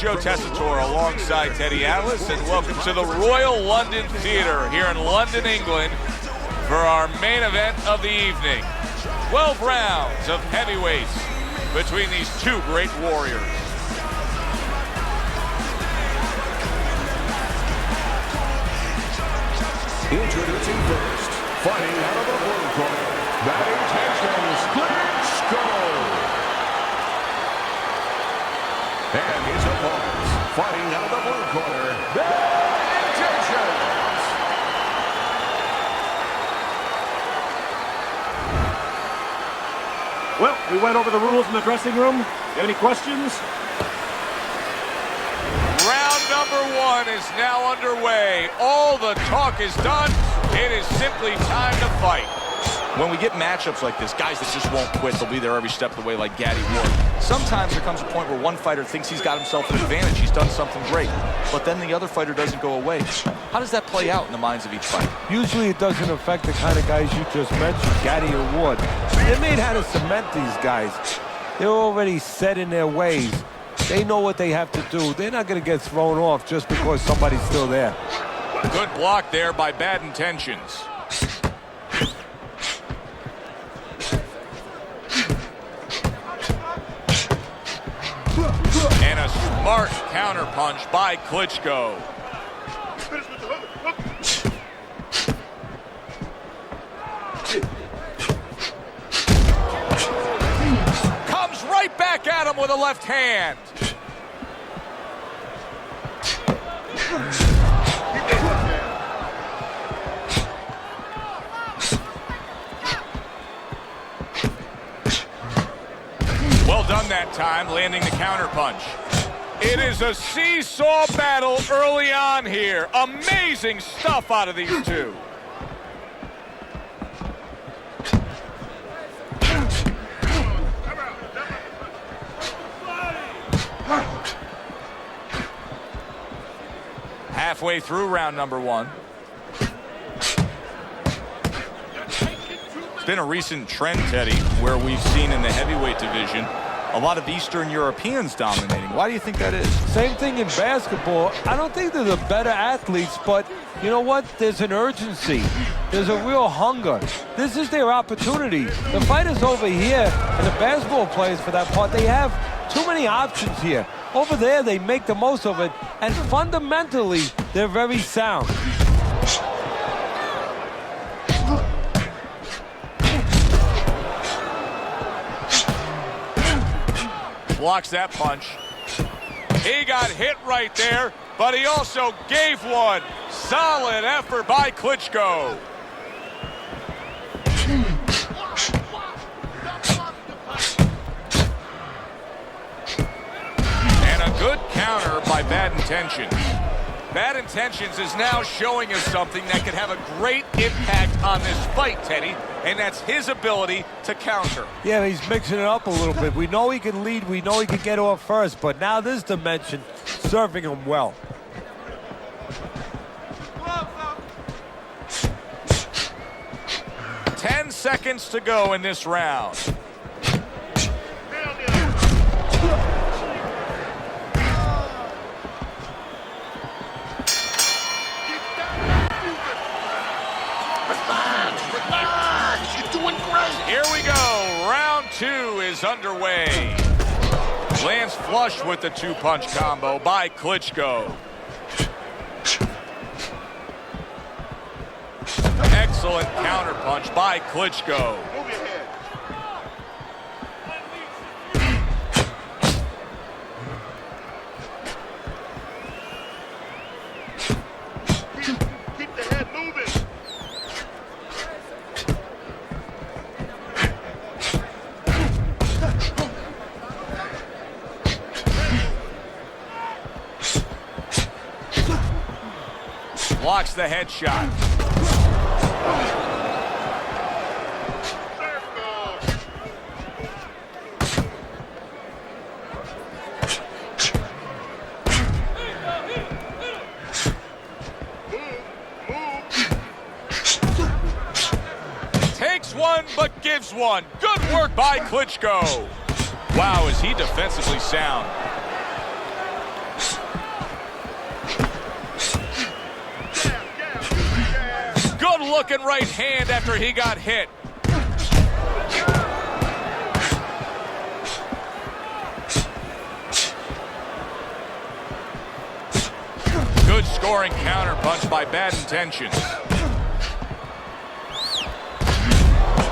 Joe Tessitore alongside Teddy Atlas, and welcome to the Royal London Theatre here in London, England, for our main event of the evening. 12 rounds of heavyweights between these two great warriors. Introducing first, fighting out of the blue corner, that intentions Klitschko. And his opponents, fighting out of the blue corner, that intentions. Well, we went over the rules in the dressing room. Any questions? Round number one is now underway. All the talk is done. It is simply time to fight. When we get matchups like this, guys that just won't quit, they'll be there every step of the way like Gaddy Ward. Sometimes there comes a point where one fighter thinks he's got himself an advantage, he's done something great, but then the other fighter doesn't go away. How does that play out in the minds of each fighter? Usually it doesn't affect the kind of guys you just mentioned, Gaddy or Ward. They're made how to cement these guys. They're already set in their ways. They know what they have to do. They're not going to get thrown off just because somebody's still there. Good block there by Bad Intentions. And a smart counterpunch by Klitschko. Comes right back at him with a left hand. Well done that time, landing the counterpunch. It is a seesaw battle early on here. Amazing stuff out of these two. Halfway through round number one. It's been a recent trend, Teddy, where we've seen in the heavyweight division a lot of Eastern Europeans dominating. Why do you think that is? Same thing in basketball. I don't think they're the better athletes, but you know what? There's an urgency. There's a real hunger. This is their opportunity. The fighters over here, and the basketball players for that part, they have too many options here. Over there, they make the most of it, and fundamentally, they're very sound. Blocks that punch. He got hit right there, but he also gave one. Solid effort by Klitschko. And a good counter by Bad Intentions. Bad Intentions is now showing us something that could have a great impact on this fight, Teddy, and that's his ability to counter. Yeah, he's mixing it up a little bit. We know he can lead. We know he can get off first, but now this dimension, serving him well. Ten seconds to go in this round. Here we go. Round two is underway. Lands flush with the two-punch combo by Klitschko. Excellent counterpunch by Klitschko. Keep the head moving. Blocks the headshot. Takes one, but gives one. Good work by Klitschko. Wow, is he defensively sound. looking right hand after he got hit. Good scoring counterpunch by Bad Intentions.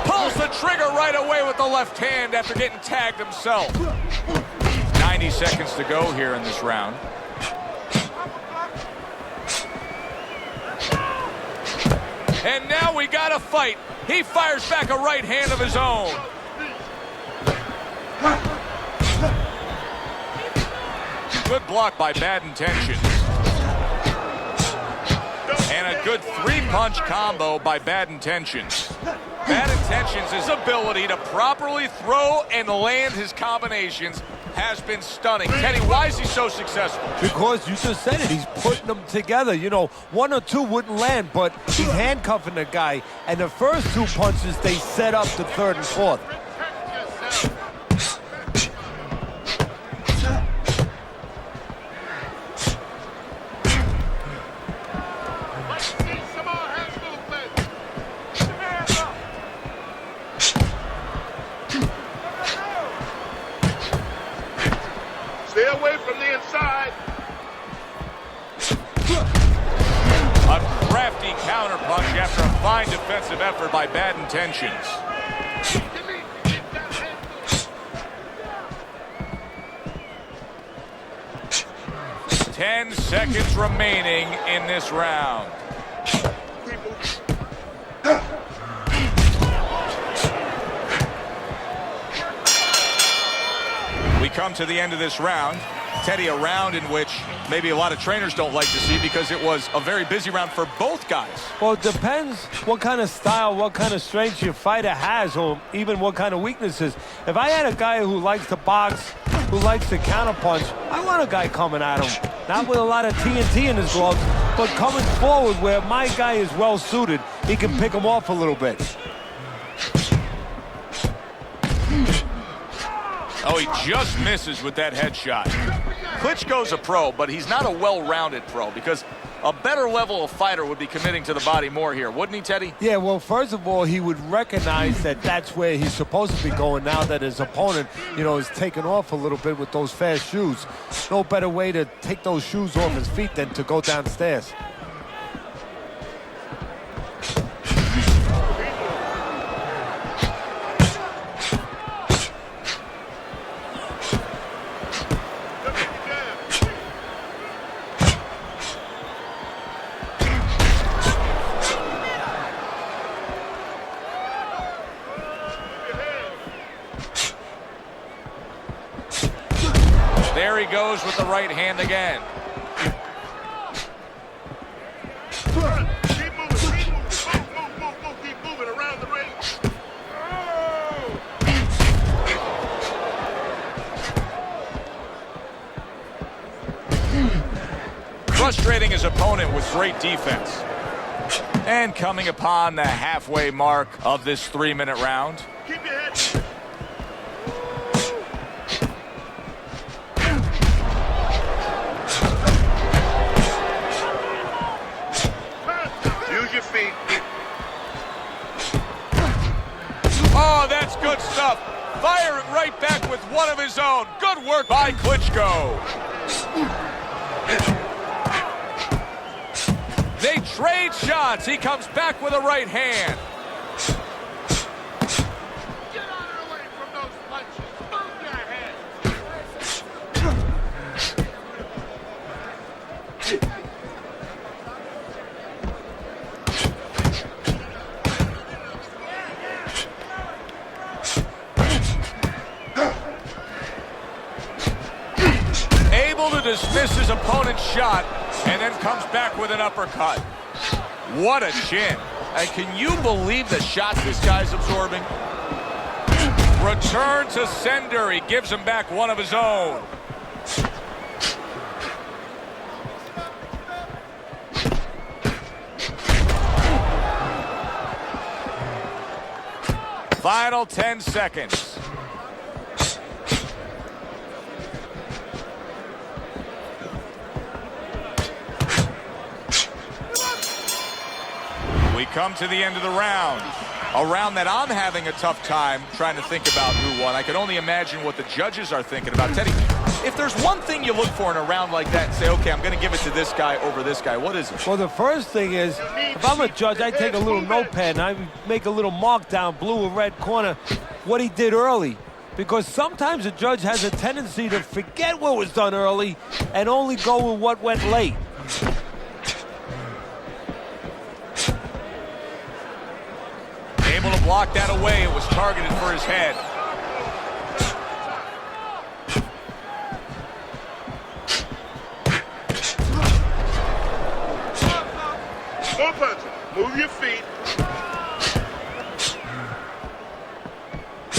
Pulls the trigger right away with the left hand after getting tagged himself. 90 seconds to go here in this round. And now we got a fight. He fires back a right hand of his own. Good block by Bad Intentions. And a good three-punch combo by Bad Intentions. Bad Intentions' his ability to properly throw and land his combinations has been stunning. Teddy, why is he so successful? Because you just said it. He's putting them together. You know, one or two wouldn't land, but he's handcuffing the guy. And the first two punches, they set up the third and fourth. Stay away from the inside. A crafty counterpunch after a fine defensive effort by Bad Intentions. 10 seconds remaining in this round. We come to the end of this round. Teddy, a round in which maybe a lot of trainers don't like to see because it was a very busy round for both guys. Well, it depends what kind of style, what kind of strength your fighter has, or even what kind of weaknesses. If I had a guy who likes to box, who likes to counterpunch, I want a guy coming at him. Not with a lot of TNT in his gloves, but coming forward where my guy is well suited. He can pick him off a little bit. Oh, he just misses with that headshot. Klitschko's a pro, but he's not a well-rounded pro because a better level of fighter would be committing to the body more here, wouldn't he, Teddy? Yeah, well, first of all, he would recognize that that's where he's supposed to be going now that his opponent, you know, is taking off a little bit with those fast shoes. No better way to take those shoes off his feet than to go downstairs. There he goes with the right hand again. Keep moving, keep moving around the ring. Frustrating his opponent with great defense. And coming upon the halfway mark of this 3-minute round. Keep your head. Use your feet. Oh, that's good stuff. Firing right back with one of his own. Good work by Klitschko. They trade shots. He comes back with a right hand. Get out of the way from those punches. Move your head. Able to dismiss his opponent's shot and then comes back with an uppercut. What a chin. And can you believe the shots this guy's absorbing? Return to sender. He gives him back one of his own. Final 10 seconds. We come to the end of the round. A round that I'm having a tough time trying to think about who won. I can only imagine what the judges are thinking about. Teddy, if there's one thing you look for in a round like that and say, okay, I'm going to give it to this guy over this guy, what is it? Well, the first thing is, if I'm a judge, I take a little notepad and I make a little mark down, blue or red corner, what he did early. Because sometimes a judge has a tendency to forget what was done early and only go with what went late. Able to block that away. It was targeted for his head. Go punch. Move your feet.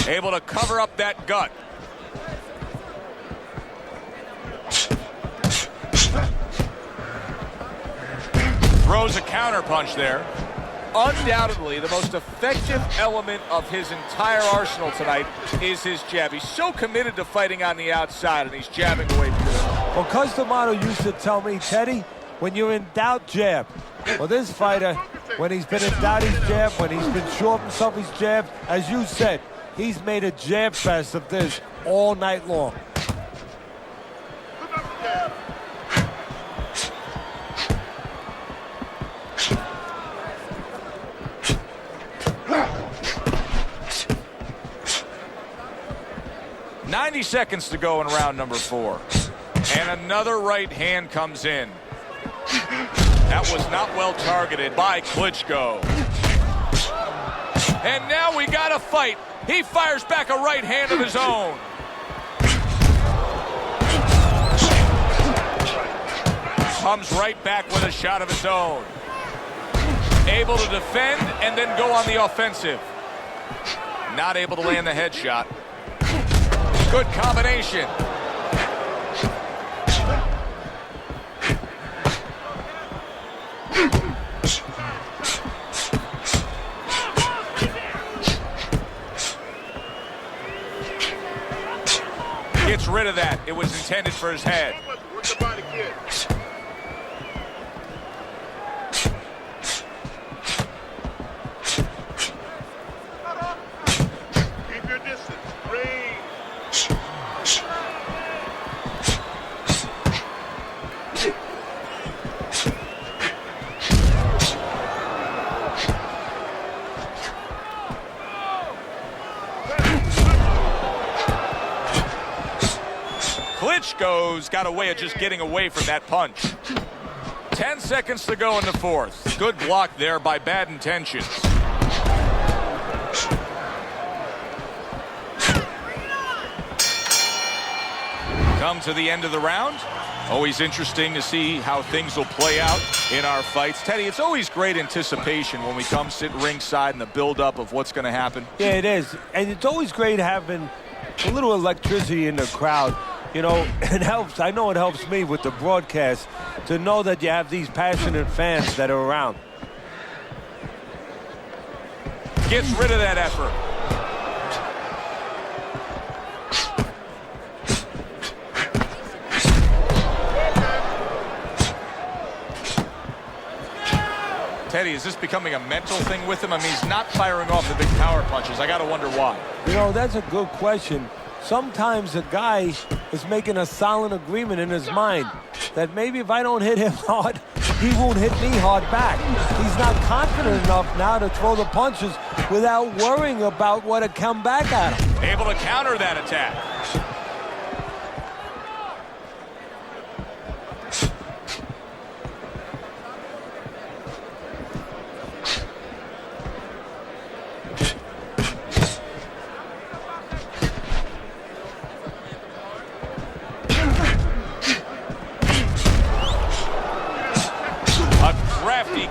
Able to cover up that gut. Throws a counter punch there. Undoubtedly, the most effective element of his entire arsenal tonight is his jab. He's so committed to fighting on the outside, and he's jabbing away beautifully. Well, Customato used to tell me, Teddy, when you're in doubt, jab. Well, this fighter, when he's been in doubt, he's jabbed. When he's been sure of himself, he's jabbed. As you said, he's made a jab fest of this all night long. .90 seconds to go in round number 4. And another right hand comes in. That was not well targeted by Klitschko. And now we got a fight. He fires back a right hand of his own. Comes right back with a shot of his own. Able to defend and then go on the offensive. Not able to land the headshot. Good combination. Gets rid of that. It was intended for his head. Work the body, kid. Keep your distance. Range. Klitschko's got a way of just getting away from that punch. 10 seconds to go in the 4th. Good block there by Bad Intentions. Come to the end of the round. Always interesting to see how things will play out in our fights. Teddy, it's always great anticipation when we come sit ringside and the build-up of what's going to happen. Yeah, it is. And it's always great having a little electricity in the crowd. You know, it helps. I know it helps me with the broadcast to know that you have these passionate fans that are around. Gets rid of that effort. Teddy, is this becoming a mental thing with him? I mean, he's not firing off the big power punches. I got to wonder why. You know, that's a good question. Sometimes a guy is making a silent agreement in his mind that maybe if I don't hit him hard, he won't hit me hard back. He's not confident enough now to throw the punches without worrying about what would come back at him. Able to counter that attack.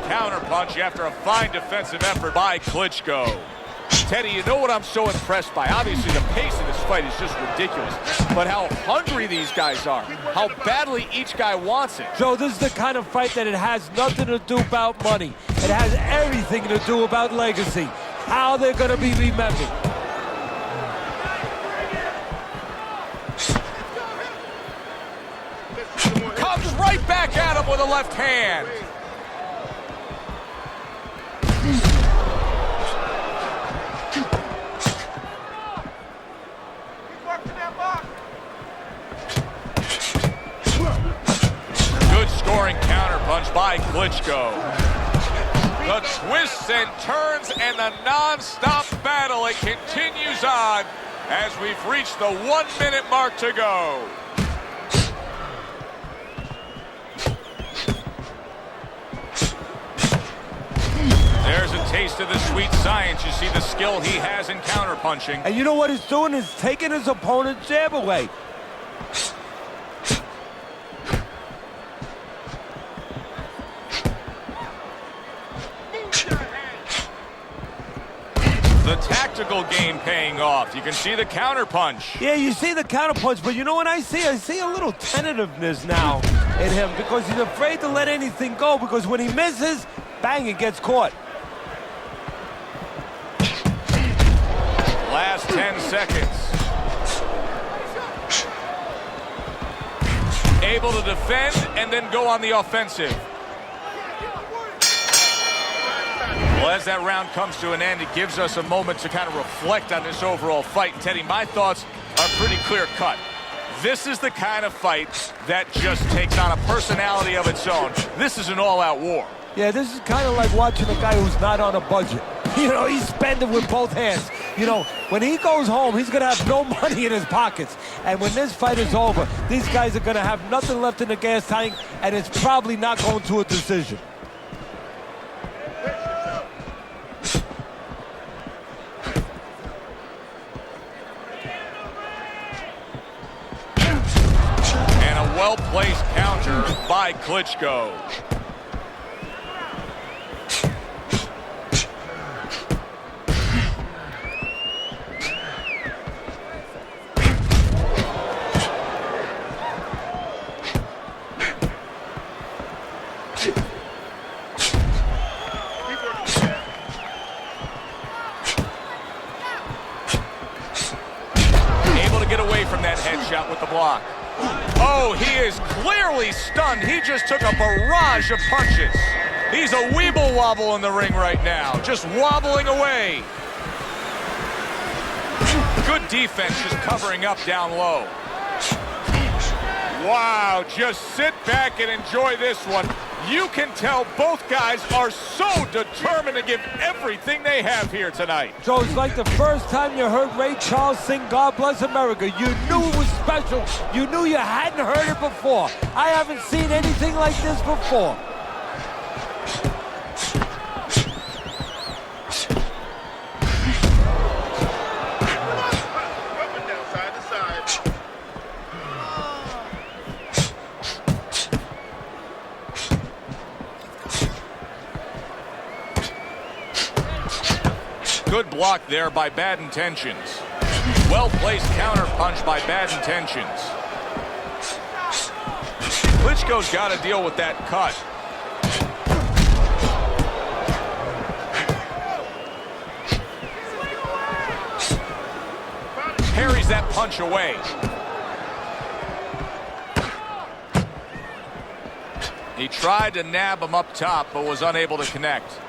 Counterpunch after a fine defensive effort by Klitschko. Teddy, you know what I'm so impressed by? Obviously, the pace of this fight is just ridiculous. But how hungry these guys are. How badly each guy wants it. Joe, this is the kind of fight that it has nothing to do about money. It has everything to do about legacy. How they're going to be remembered. Comes right back at him with a left hand. scoring counterpunch by Klitschko. The twists and turns and the non-stop battle, it continues on as we've reached the 1 minute mark to go. There's a taste of the sweet science. You see the skill he has in counterpunching. And you know what he's doing is taking his opponent's jab away. The tactical game paying off. You can see the counterpunch. Yeah, you see the counterpunch, but you know what I see? I see a little tentativeness now in him because he's afraid to let anything go because when he misses, bang, it gets caught. Last 10 seconds. Able to defend and then go on the offensive. Well, as that round comes to an end, it gives us a moment to kind of reflect on this overall fight. Teddy, my thoughts are pretty clear-cut. This is the kind of fight that just takes on a personality of its own. This is an all-out war. Yeah, this is kind of like watching a guy who's not on a budget. You know, he's spending with both hands. You know, when he goes home, he's going to have no money in his pockets. And when this fight is over, these guys are going to have nothing left in the gas tank, and it's probably not going to a decision. And a well-placed counter by Klitschko. Get away from that headshot with the block. Oh, he is clearly stunned. He just took a barrage of punches. He's a weeble wobble in the ring right now, just wobbling away. Good defense, just covering up down low. Wow, just sit back and enjoy this one. You can tell both guys are so determined to give everything they have here tonight. So it's like the first time you heard Ray Charles sing God Bless America. You knew it was special. You knew you hadn't heard it before. I haven't seen anything like this before. Good block there by Bad Intentions. Well-placed counter punch by Bad Intentions. Klitschko's got to deal with that cut. Parries that punch away. He tried to nab him up top, but was unable to connect.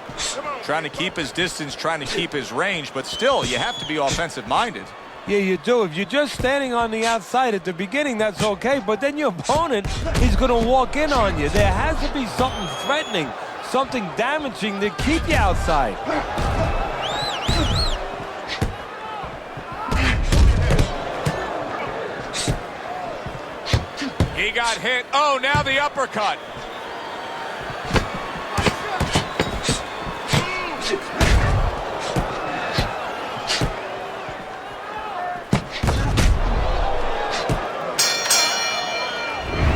Trying to keep his distance, trying to keep his range, but still, you have to be offensive-minded. Yeah, you do. If you're just standing on the outside at the beginning, that's okay, but then your opponent is going to walk in on you. There has to be something threatening, something damaging to keep you outside. He got hit. Oh, now the uppercut.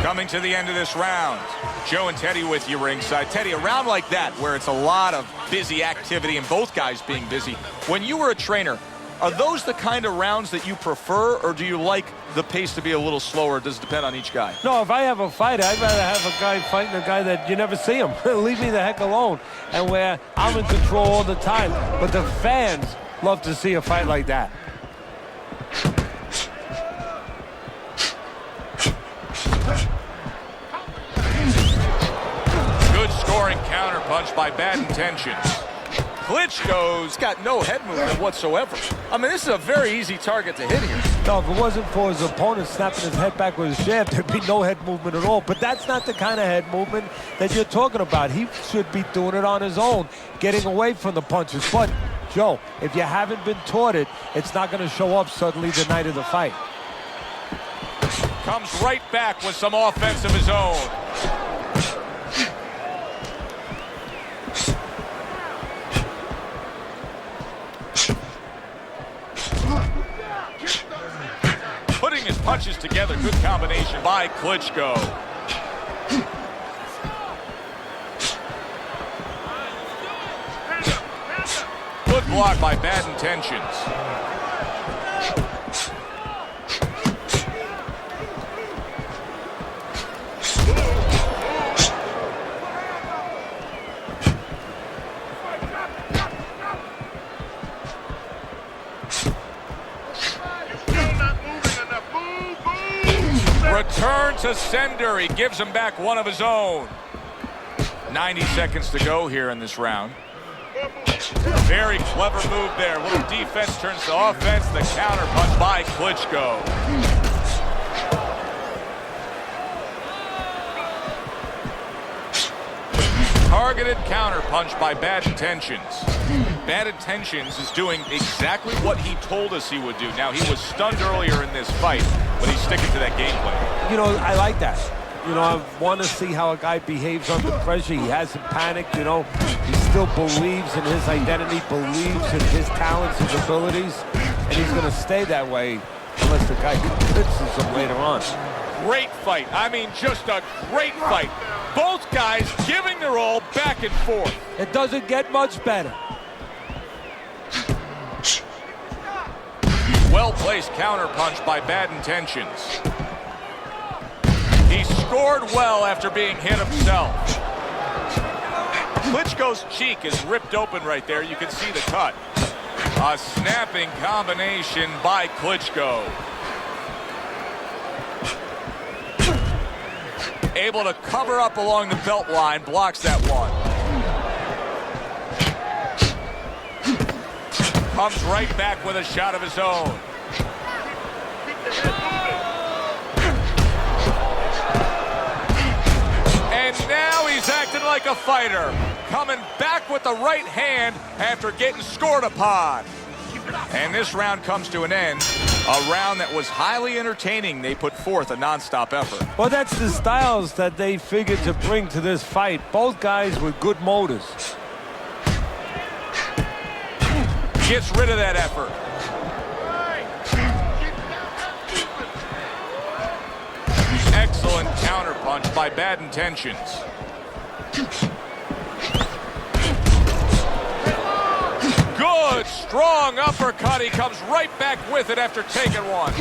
Coming to the end of this round, Joe and Teddy with you ringside. Teddy, a round like that where it's a lot of busy activity and both guys being busy. When you were a trainer, are those the kind of rounds that you prefer, or do you like the pace to be a little slower? Does it depend on each guy? No, if I have a fight, I'd rather have a guy fighting a guy that you never see him. Leave me the heck alone. And where I'm in control all the time. But the fans love to see a fight like that. Good scoring counterpunch by Bad Intentions. Klitschko's got no head movement whatsoever. I mean, this is a very easy target to hit here. No, if it wasn't for his opponent snapping his head back with his jab, there'd be no head movement at all. But that's not the kind of head movement that you're talking about. He should be doing it on his own, getting away from the punches. But, Joe, if you haven't been taught it, it's not going to show up suddenly the night of the fight. Comes right back with some offense of his own. Putting his punches together, good combination by Klitschko. Good block by Bad Intentions. Return to sender. He gives him back one of his own. 90 seconds to go here in this round. Very clever move there. Little defense turns to offense. The counter punch by Klitschko. Targeted counter punch by Bad Intentions. Bad Intentions is doing exactly what he told us he would do. Now, he was stunned earlier in this fight, but he's sticking to that game plan. You know, I like that. You know, I want to see how a guy behaves under pressure. He hasn't panicked, you know. He still believes in his identity, believes in his talents, his abilities, and he's going to stay that way unless the guy convinces him later on. Great fight. I mean, just a great fight. Both guys giving their all back and forth. It doesn't get much better. Well-placed counter punch by Bad Intentions. He scored well after being hit himself. Klitschko's cheek is ripped open right there. You can see the cut. A snapping combination by Klitschko. Able to cover up along the belt line, blocks that one. Comes right back with a shot of his own. And now he's acting like a fighter. Coming back with the right hand after getting scored upon. And this round comes to an end. A round that was highly entertaining. They put forth a nonstop effort. Well, that's the styles that they figured to bring to this fight. Both guys with good motors. Gets rid of that effort. Excellent counter punch by Bad Intentions. Good, strong uppercut. He comes right back with it after taking one.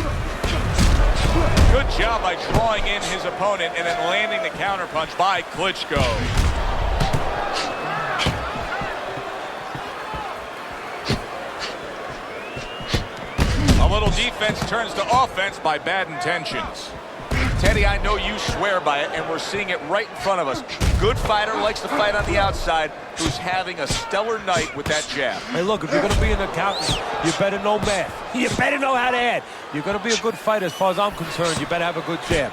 Good job by drawing in his opponent and then landing the counter punch by Klitschko. A little defense turns to offense by Bad Intentions. Teddy, I know you swear by it, and we're seeing it right in front of us. Good fighter likes to fight on the outside, who's having a stellar night with that jab. Hey, look, if you're going to be an accountant, you better know math. You better know how to add. You're going to be a good fighter, as far as I'm concerned. You better have a good jab.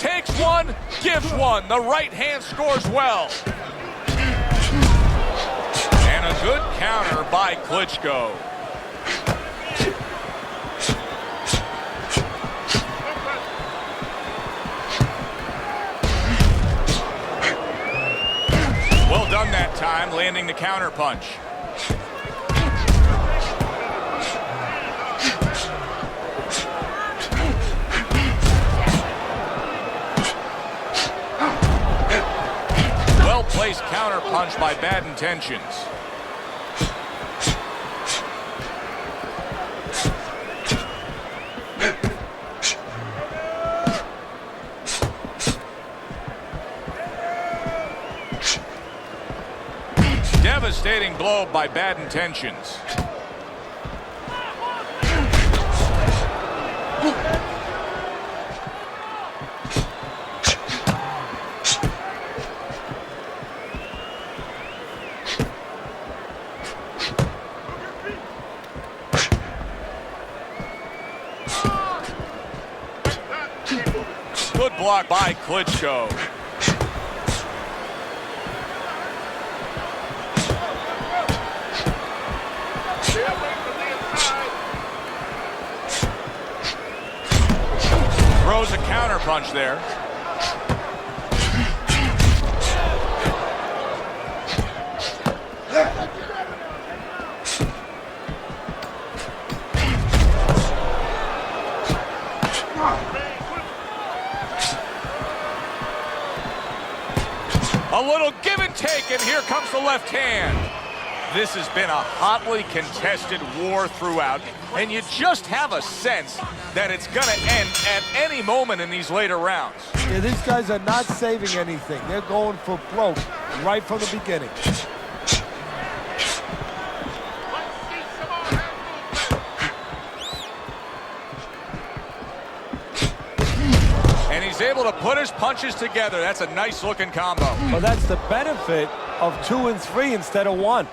Takes one, gives one. The right hand scores well. And a good counter by Klitschko. Well done that time, landing the counter punch. Well-placed counter punch by Bad Intentions. Devastating blow by Bad Intentions. block by Klitschko. Stay away from the inside. Throws a counter punch there. A little give and take, and here comes the left hand. This has been a hotly contested war throughout, and you just have a sense that it's going to end at any moment in these later rounds. Yeah, these guys are not saving anything. They're going for broke right from the beginning. Let's see some more hand movement. And he's able to put his punches together. That's a nice-looking combo. Well, that's the benefit of 2 and 3 instead of 1.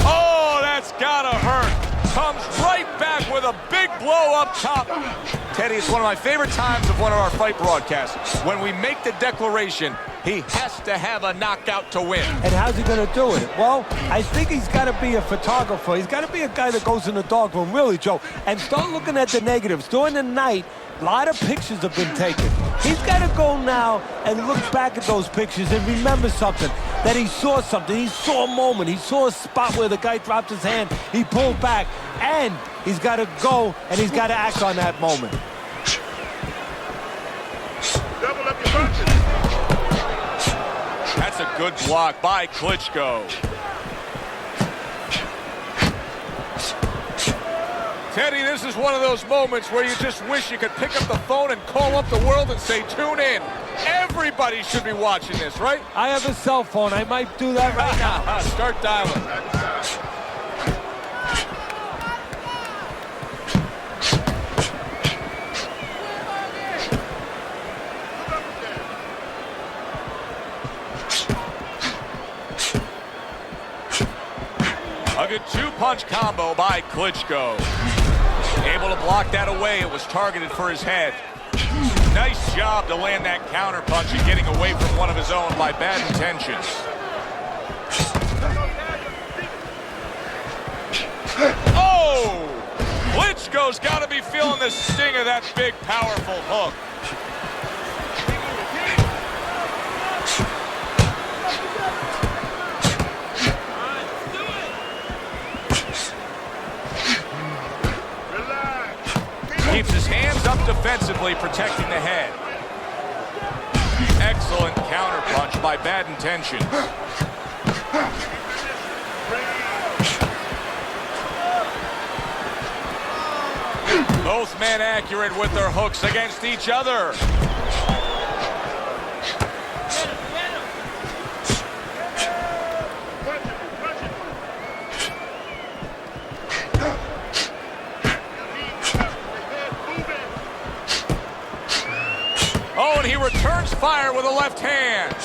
Oh, that's gotta hurt. Comes right back with a big blow up top. Teddy, it's one of my favorite times of one of our fight broadcasts. When we make the declaration, he has to have a knockout to win. And how's he going to do it? Well, I think he's got to be a photographer. He's got to be a guy that goes in the darkroom, really, Joe, and start looking at the negatives. During the night, a lot of pictures have been taken. He's got to go now and look back at those pictures and remember something, that he saw something. He saw a moment. He saw a spot where the guy dropped his hand. He pulled back, and he's got to go, and he's got to act on that moment. Double up your punches. That's a good block by Klitschko. Teddy, this is one of those moments where you just wish you could pick up the phone and call up the world and say, tune in. Everybody should be watching this, right? I have a cell phone. I might do that right now. Start dialing. A good 2-punch combo by Klitschko. Able to block that away. It was targeted for his head. Nice job to land that counter punch and getting away from one of his own by bad intentions. Oh! Klitschko's got to be feeling the sting of that big, powerful hook. Keeps his hands up defensively, protecting the head. Excellent counterpunch by bad intention. Both men accurate with their hooks against each other. Oh, and he returns fire with a left hand.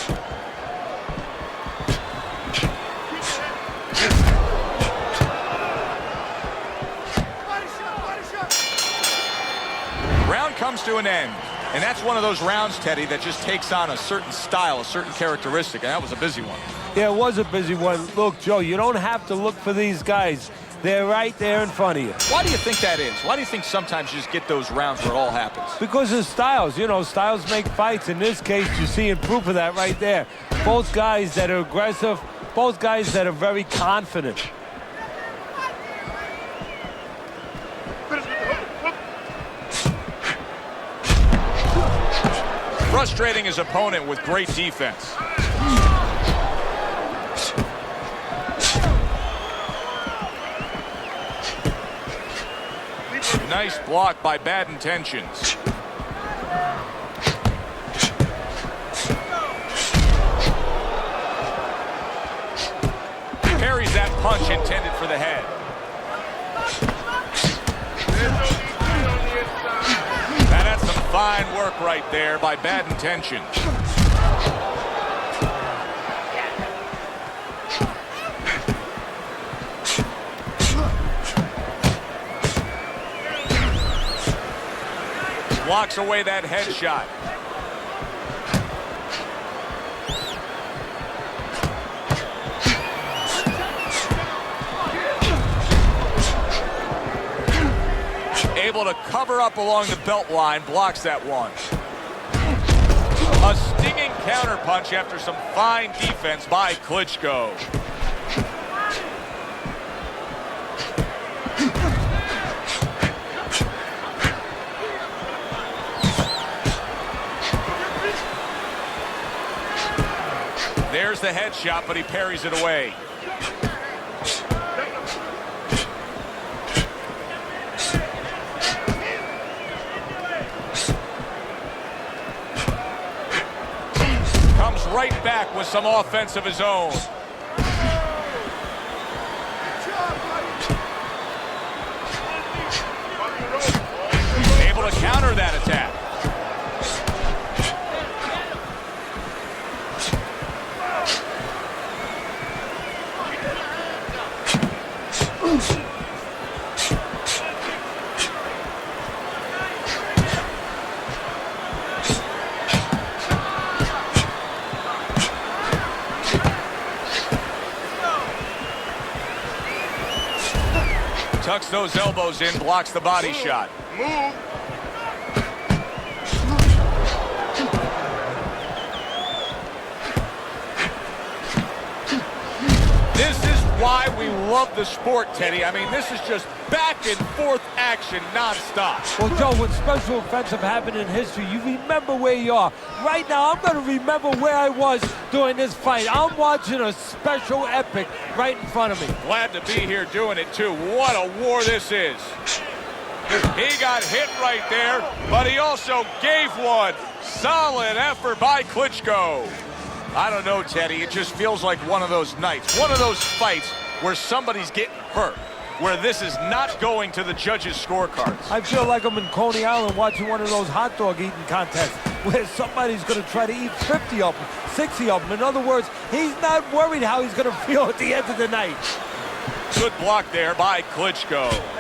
Round comes to an end. And that's one of those rounds, Teddy, that just takes on a certain style, a certain characteristic. And that was a busy one. Yeah, it was a busy one. Look, Joe, you don't have to look for these guys. They're right there in front of you. Why do you think that is? Why do you think sometimes you just get those rounds where it all happens? Because of styles. You know, styles make fights. In this case, you're seeing proof of that right there. Both guys that are aggressive, both guys that are very confident. Frustrating his opponent with great defense. Nice block by bad intentions. Parries that punch intended for the head. Now that's some fine work right there by bad intentions. blocks away that headshot. Able to cover up along the belt line, blocks that one. A stinging counter punch after some fine defense by Klitschko. There's the headshot, but he parries it away. Comes right back with some offense of his own. Able to counter that attack. Tucks those elbows in, blocks the body shot. Move. This is why we love the sport, Teddy. I mean, this is just back and forth action nonstop. Well, Joe, when special events have happened in history, you remember where you are. Right now, I'm going to remember where I was during this fight. I'm watching a special epic right in front of me. Glad to be here doing it, too. What a war this is. He got hit right there, but he also gave one. Solid effort by Klitschko. I don't know, Teddy. It just feels like one of those nights, one of those fights where somebody's getting hurt, where this is not going to the judges' scorecards. I feel like I'm in Coney Island watching one of those hot dog eating contests where somebody's going to try to eat 50 of them, 60 of them. In other words, he's not worried how he's going to feel at the end of the night. Good block there by Klitschko.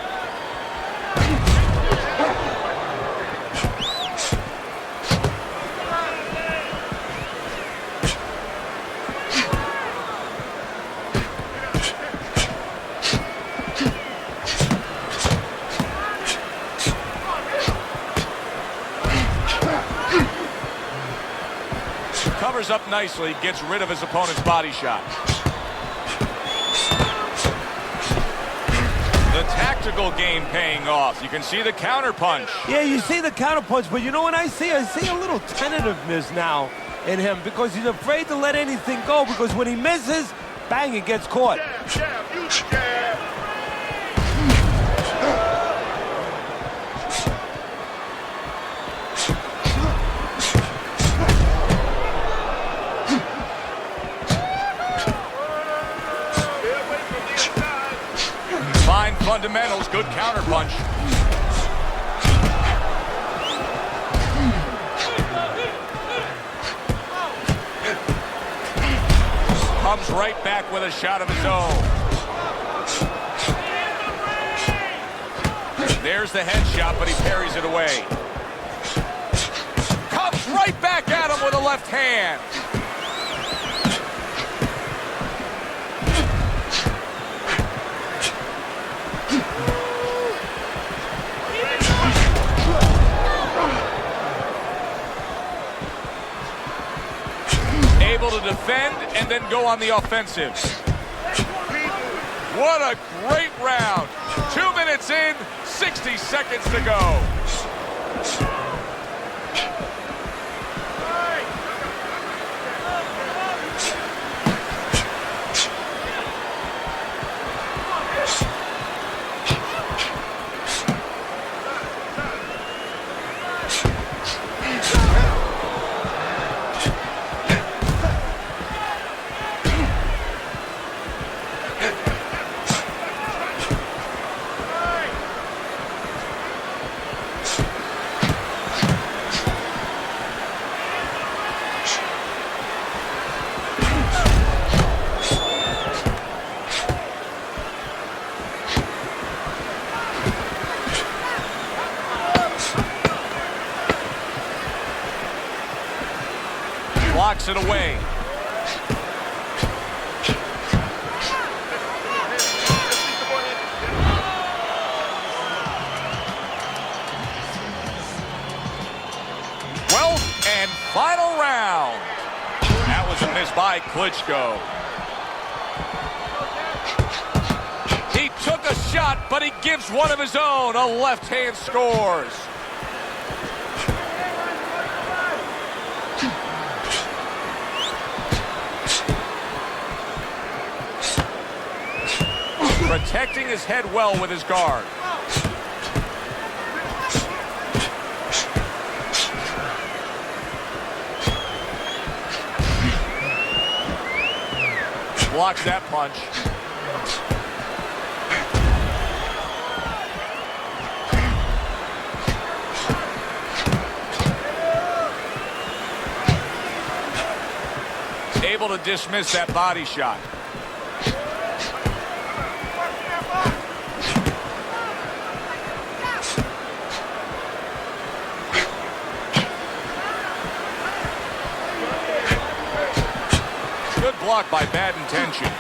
Covers up nicely, gets rid of his opponent's body shot. The tactical game paying off. You can see the counter punch. Yeah, you see the counter punch, but you know what I see? I see a little tentativeness now in him because he's afraid to let anything go because when he misses, bang, it gets caught. Jab, jab, use jab. Fine fundamentals, good counter punch. Comes right back with a shot of his own. There's the headshot, but he parries it away. Comes right back at him with a left hand. Able to defend and then go on the offensive. What a great round. 2 minutes in, 60 seconds to go. takes it away. And final round. That was a miss by Klitschko. He took a shot, but he gives one of his own. A left hand scores. Protecting his head well with his guard. Blocks that punch. Able to dismiss that body shot. Good block by Bad Intentions.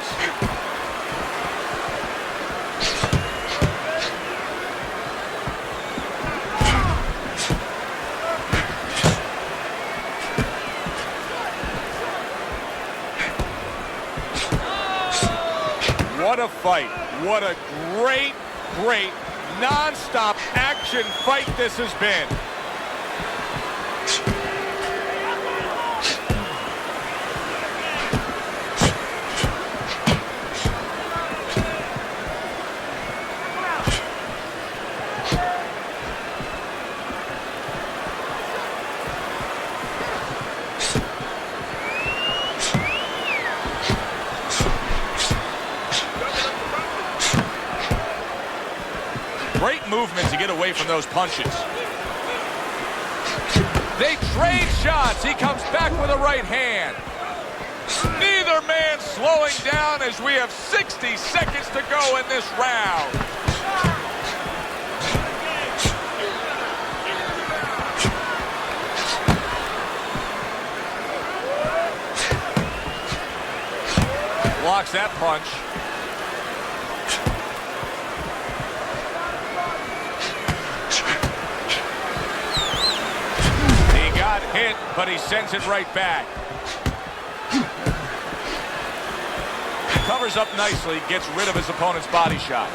What a fight. What a great, great, non-stop action fight this has been. Great movement to get away from those punches. They trade shots. He comes back with a right hand. Neither man slowing down as we have 60 seconds to go in this round. Blocks that punch. Hit, but he sends it right back. Covers up nicely, gets rid of his opponent's body shot.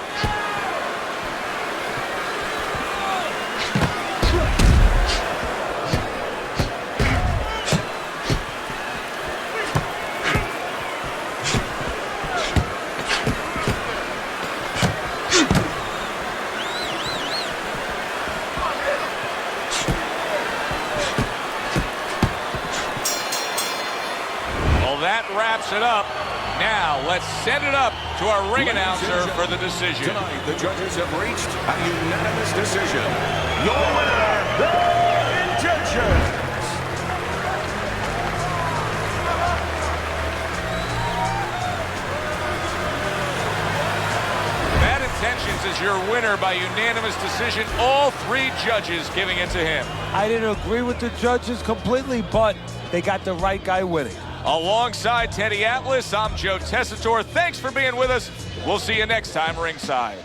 That wraps it up. Now, let's send it up to our ring announcer for the decision. Tonight, the judges have reached a unanimous decision. Your winner, the Intentions. Bad Intentions is your winner by unanimous decision. All three judges giving it to him. I didn't agree with the judges completely, but they got the right guy winning. Alongside Teddy Atlas, I'm Joe Tessitore. Thanks for being with us. We'll see you next time ringside.